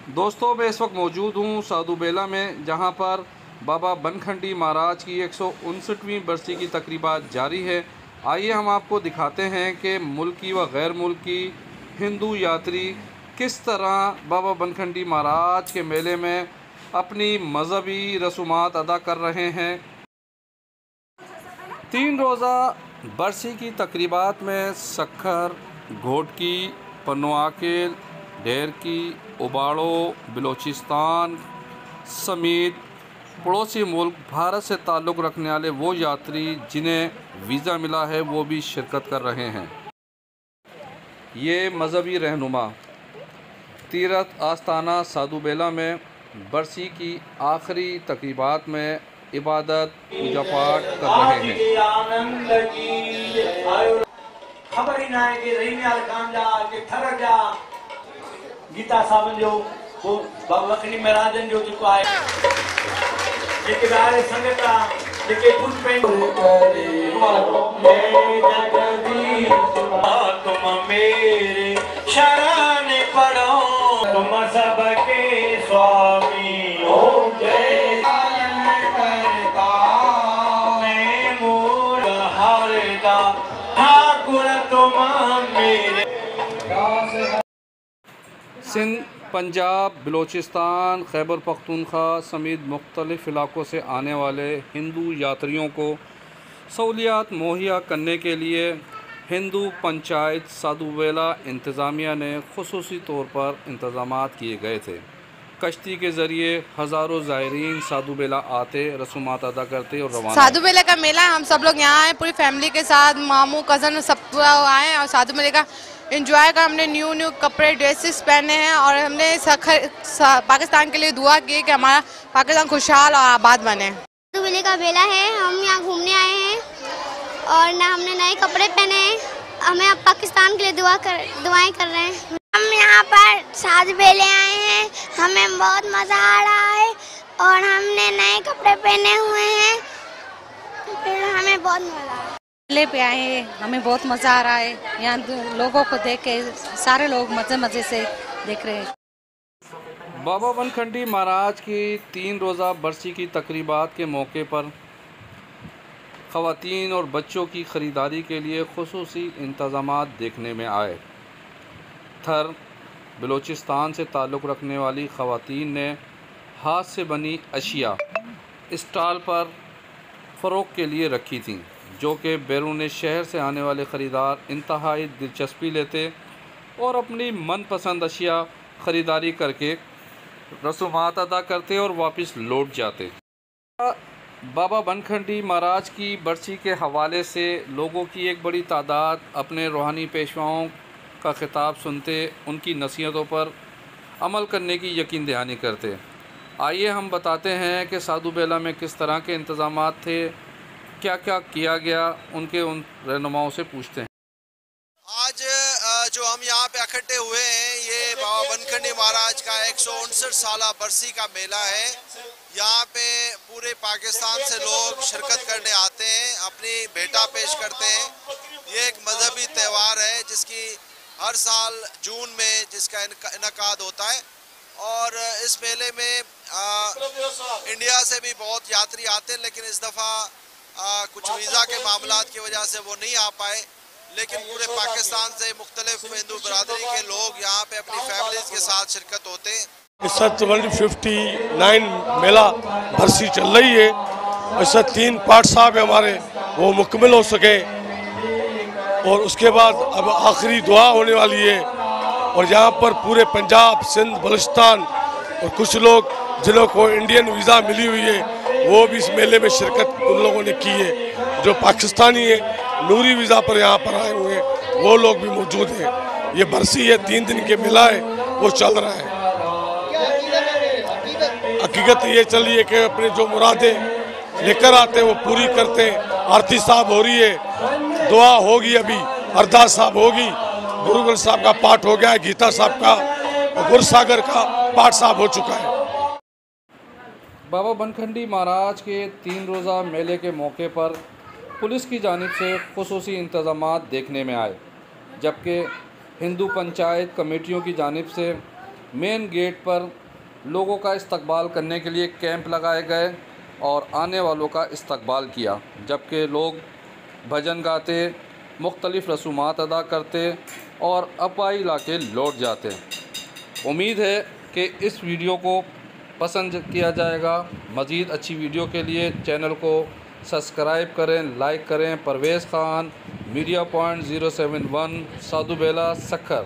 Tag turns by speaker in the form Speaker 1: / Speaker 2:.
Speaker 1: दोस्तों, मैं इस वक्त मौजूद हूँ साधु बेला में, जहाँ पर बाबा बनखंडी महाराज की 159वीं बरसी की तकरीबात जारी है। आइए हम आपको दिखाते हैं कि मुल्की व गैर मुल्की हिंदू यात्री किस तरह बाबा बनखंडी महाराज के मेले में अपनी मजहबी रसूमात अदा कर रहे हैं। 3 रोज़ा बरसी की तकरीबात में सक्खर, घोटकी, पनुआकेल, ढेरकी, उबाड़ो, बलोचिस्तान समेत पड़ोसी मुल्क भारत से ताल्लुक़ रखने वाले वो यात्री जिन्हें वीज़ा मिला है वो भी शिरकत कर रहे हैं। ये मजहबी रहनुमा तीरथ आस्थाना साधु बेला में बरसी की आखिरी तकरीबात में इबादत पूजा पाठ कर रहे हैं।
Speaker 2: खबर ही ना है कि रहीमियाल खान जा के थर जा गीता साहब जो वो बाबा बनखंडी महाराजन जो जेको आहे जेके ॿाहिरि संगत आहे जेके फुल पेंट तुम मेरे शरण पढ़ो तुम सबके स्वामी हो जय करता मैं मूल हरदा ठाकुर तुम मेरे।
Speaker 1: सिंध, पंजाब, बलोचिस्तान, खैबर पख्तूनख्वा समेत मुख्तलिफ़ इलाक़ों से आने वाले हिंदू यात्रियों को सहूलियात मुहैया करने के लिए हिंदू पंचायत साधु बेला इंतज़ामिया ने ख़ुसूसी तौर पर इंतज़ामात किए गए थे। कश्ती के ज़रिए हज़ारों ज़ायरीन साधु बेला आते, रसूमात अदा करते और रवाना।
Speaker 3: साधु बेला का मेला हम सब लोग यहाँ आए, पूरी फैमिली के साथ, मामू कज़न सब पूरा आए और साधु मेले का एंजॉय का। हमने न्यू कपड़े ड्रेसेस पहने हैं और हमने पाकिस्तान के लिए दुआ की कि हमारा पाकिस्तान खुशहाल और आबाद बने।
Speaker 4: साधु बेले का मेला है, हम यहाँ घूमने आए हैं और ना हमने नए कपड़े पहने हैं। हमें अब पाकिस्तान के लिए दुआएं कर रहे हैं। हम यहाँ पर साधु बेले आए हैं, हमें बहुत मज़ा आ रहा है और हमने नए कपड़े पहने हुए हैं, फिर हमें बहुत मज़ा आ रहा है।
Speaker 5: मेले पे आए हैं, हमें बहुत मज़ा आ रहा है। यहाँ लोगों को देख के सारे लोग मज़े से देख रहे हैं।
Speaker 1: बाबा बनखंडी महाराज की 3 रोज़ा बरसी की तकरीबात के मौके पर ख़वातीन और बच्चों की ख़रीदारी के लिए ख़ुसूसी इंतज़ामात देखने में आए। थर, बलोचिस्तान से ताल्लुक़ रखने वाली ख़वातीन ने हाथ से बनी अशिया स्टॉल पर फ़रोग़ के लिए रखी थीं, जो कि बैरून शहर से आने वाले ख़रीदार इंतहाई दिलचस्पी लेते और अपनी मनपसंद अशिया ख़रीदारी करके रसूमात अदा करते और वापस लौट जाते। बाबा बनखंडी महाराज की बरसी के हवाले से लोगों की एक बड़ी तादाद अपने रूहानी पेशवाओं का ख़िताब सुनते उनकी नसीहतों पर अमल करने की यकीन दहानी करते। आइए हम बताते हैं कि साधु बेला में किस तरह के इंतज़ामात थे, क्या क्या किया गया, उनके उन रहनुमाओं से पूछते हैं।
Speaker 6: आज जो हम यहाँ पे इकट्ठे हुए हैं, ये बाबा बनखंडी महाराज का 159 साला बरसी का मेला है। यहाँ पे पूरे पाकिस्तान से लोग शिरकत करने आते हैं, अपनी भेंटा पेश करते हैं। ये एक मजहबी त्यौहार है जिसकी हर साल जून में जिसका इनकाद होता है और इस मेले में इंडिया से भी बहुत यात्री आते हैं, लेकिन इस दफ़ा कुछ वीज़ा के मामलात की वजह से वो नहीं आ पाए। लेकिन पूरे पाकिस्तान से मुख्तलिफ हिंदू बरादरी के लोग यहाँ पे अपनी फैमिलीज़ के साथ शिरकत होते हैं।
Speaker 7: इस वक्त 159 मेला बरसी चल रही है। इस वक्त 3 पाठ साहब हमारे वो मुकम्मल हो सके और उसके बाद अब आखिरी दुआ होने वाली है। और यहाँ पर पूरे पंजाब, सिंध, बलूचिस्तान और कुछ लोग जिन्हों को इंडियन वीज़ा मिली हुई है वो भी इस मेले में शिरकत उन लोगों ने की है। जो पाकिस्तानी है नूरी वीज़ा पर यहाँ पर आए हुए हैं वो लोग भी मौजूद हैं। ये बरसी है, 3 दिन के मेला है, वो चल रहा है। हकीकत ये चल रही है कि अपने जो मुरादें लेकर आते हैं वो पूरी करते हैं। आरती साहब हो रही है, दुआ होगी, अभी अरदास साहब होगी, गुरुगल साहब का पाठ हो गया है, गीता साहब का और गुरसागर का पाठ साहब हो चुका है।
Speaker 1: बाबा बनखंडी महाराज के 3 रोज़ा मेले के मौके पर पुलिस की जानिब से ख़ुसूसी इंतज़ामात देखने में आए, जबकि हिंदू पंचायत कमेटियों की जानिब से मेन गेट पर लोगों का इस्तकबाल करने के लिए कैंप लगाए गए और आने वालों का इस्तकबाल किया, जबकि लोग भजन गाते, मुख्तलिफ़ रसूमात अदा करते और अपाई इलाके लौट जाते। उम्मीद है कि इस वीडियो को पसंद किया जाएगा। मज़ीद अच्छी वीडियो के लिए चैनल को सब्सक्राइब करें, लाइक करें। परवेज़ ख़ान, मीडिया पॉइंट 071, साधु बेला, सक्खर।